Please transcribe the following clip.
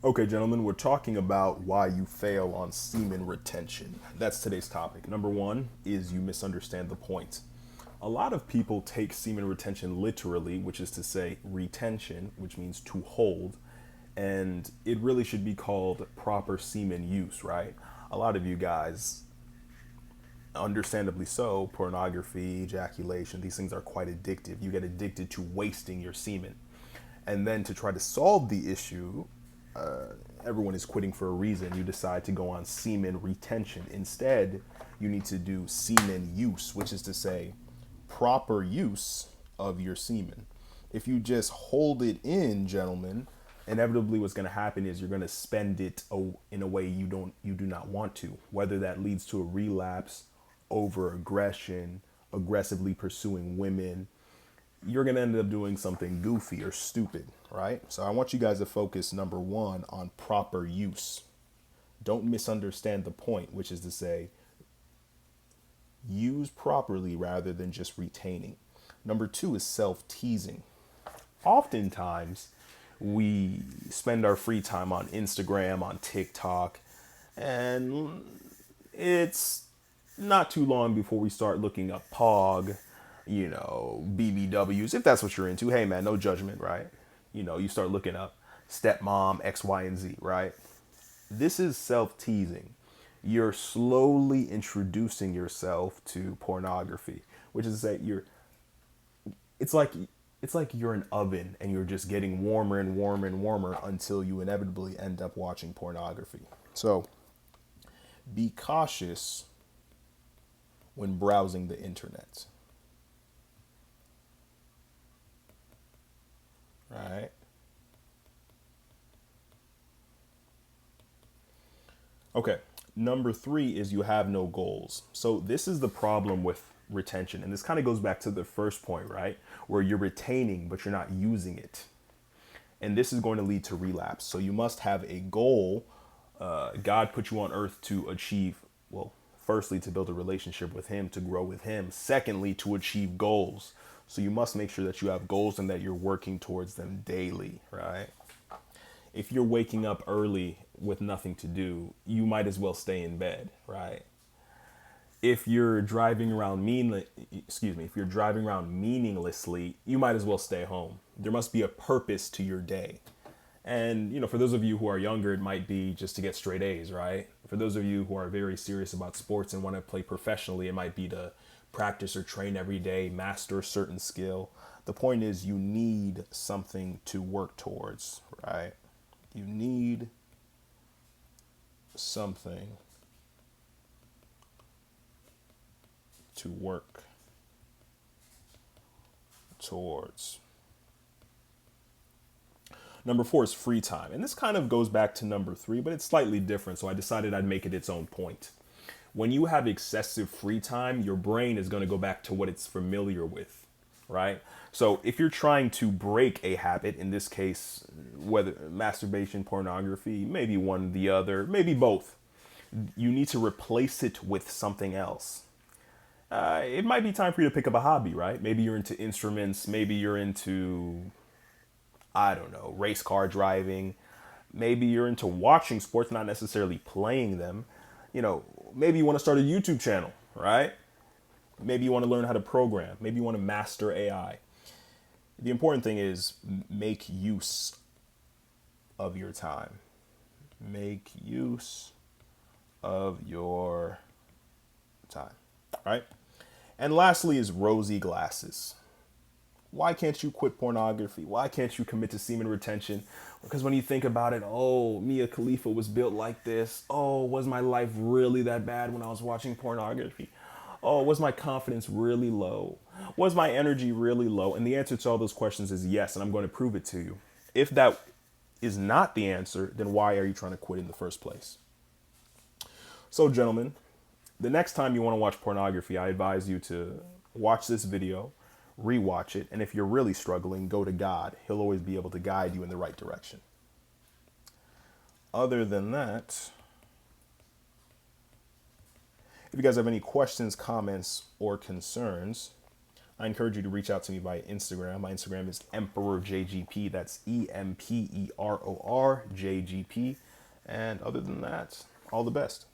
Okay, gentlemen, we're talking about why you fail on semen retention. That's today's topic. Number one is you misunderstand the point. A lot of people take semen retention literally, which is to say retention, which means to hold, and it really should be called proper semen use, right? A lot of you guys, understandably so, pornography, ejaculation, these things are quite addictive. You get addicted to wasting your semen. And then to try to solve the issue, everyone is quitting for a reason. You decide to go on semen retention. Instead, you need to do semen use, which is to say, proper use of your semen. If you just hold it in, gentlemen, inevitably what's going to happen is you're going to spend it in a way you do not want to, whether that leads to a relapse, over aggression, aggressively pursuing women. You're going to end up doing something goofy or stupid, right? So I want you guys to focus, number one, on proper use. Don't misunderstand the point, which is to say, use properly rather than just retaining. Number two is self-teasing. Oftentimes, we spend our free time on Instagram, on TikTok, and it's not too long before we start looking up POG, BBWs, if that's what you're into. Hey man, no judgment, right? You start looking up stepmom, X, Y, and Z, right? This is self-teasing. You're slowly introducing yourself to pornography, which is that it's like it's like you're an oven and you're just getting warmer and warmer and warmer until you inevitably end up watching pornography. So be cautious when browsing the internet. Right? Okay. Number three is you have no goals. So this is the problem with retention. And this kind of goes back to the first point, right? Where you're retaining, but you're not using it. And this is going to lead to relapse. So you must have a goal. God put you on earth to achieve, well, firstly, to build a relationship with Him, to grow with Him. Secondly, to achieve goals. So you must make sure that you have goals and that you're working towards them daily, right? If you're waking up early with nothing to do, you might as well stay in bed, right? If you're driving around if you're driving around meaninglessly, you might as well stay home. There must be a purpose to your day. And, for those of you who are younger, it might be just to get straight A's, right? For those of you who are very serious about sports and want to play professionally, it might be to practice or train every day, master a certain skill. The point is you need something to work towards, right? You need something to work towards. Number four is free time. And this kind of goes back to number three, but it's slightly different. So I decided I'd make it its own point. When you have excessive free time, your brain is going to go back to what it's familiar with, right? So if you're trying to break a habit, in this case, whether masturbation, pornography, maybe one, the other, maybe both, you need to replace it with something else. It might be time for you to pick up a hobby, right? Maybe you're into instruments, maybe you're into, I don't know, race car driving. Maybe you're into watching sports, not necessarily playing them. Maybe you want to start a YouTube channel, right? Maybe you want to learn how to program. Maybe you want to master AI. The important thing is make use of your time. Make use of your time, right? And lastly is rosy glasses. Why can't you quit pornography? Why can't you commit to semen retention? Because when you think about it, oh, Mia Khalifa was built like this. Oh, was my life really that bad when I was watching pornography? Oh, was my confidence really low? Was my energy really low? And the answer to all those questions is yes, and I'm going to prove it to you. If that is not the answer, then why are you trying to quit in the first place? So, gentlemen, the next time you want to watch pornography, I advise you to watch this video, rewatch it, and if you're really struggling, go to God. He'll always be able to guide you in the right direction. Other than that, if you guys have any questions, comments, or concerns, I encourage you to reach out to me via Instagram. My Instagram is EmperorJGP. That's EmperorJGP. And other than that, all the best.